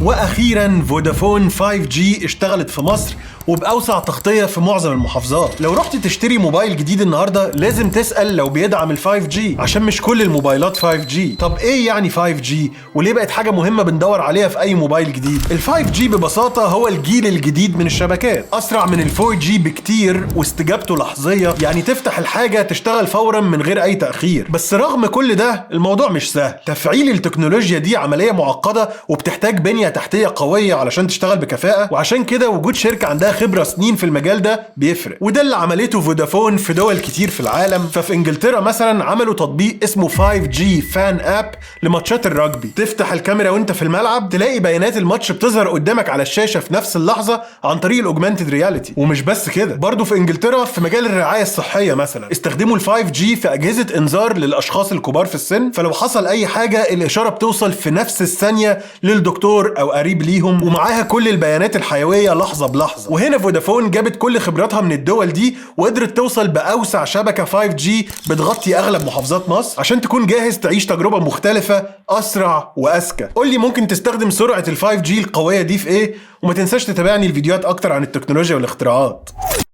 واخيرا فودافون 5G اشتغلت في مصر وبأوسع تغطية في معظم المحافظات. لو رحت تشتري موبايل جديد النهارده لازم تسأل لو بيدعم ال 5G عشان مش كل الموبايلات 5G. طب ايه يعني 5G وليه بقت حاجة مهمة بندور عليها في اي موبايل جديد؟ ال 5G ببساطة هو الجيل الجديد من الشبكات، اسرع من ال 4G بكتير واستجابته لحظية، يعني تفتح الحاجة تشتغل فورا من غير اي تأخير. بس رغم كل ده الموضوع مش سهل. تفعيل التكنولوجيا دي عملية معقدة وبتحتاج بنية تحتية قوية علشان تشتغل بكفاءة، وعشان كده وجود شركة عندها خبرة سنين في المجال ده بيفرق، وده اللي عملته فودافون في دول كتير في العالم. ففي انجلترا مثلا عملوا تطبيق اسمه 5G فان اب لماتشات الرجبي. تفتح الكاميرا وانت في الملعب تلاقي بيانات الماتش بتظهر قدامك على الشاشة في نفس اللحظة عن طريق الاوجمانتد رياليتي. ومش بس كده، برضو في انجلترا في مجال الرعاية الصحية مثلا استخدموا ال 5G في اجهزة انذار للاشخاص الكبار في السن، فلو حصل اي حاجة الاشارة بتوصل في نفس الثانية للدكتور او قريب ليهم، ومعاها كل البيانات الحيوية لحظة بلحظة. وهنا فودافون جابت كل خبراتها من الدول دي وقدرت توصل بأوسع شبكة 5G بتغطي أغلب محافظات مصر عشان تكون جاهز تعيش تجربة مختلفة أسرع وأذكى. قول لي ممكن تستخدم سرعة ال 5G القوية دي في إيه؟ وما تنساش تتابعني الفيديوهات أكتر عن التكنولوجيا والاختراعات.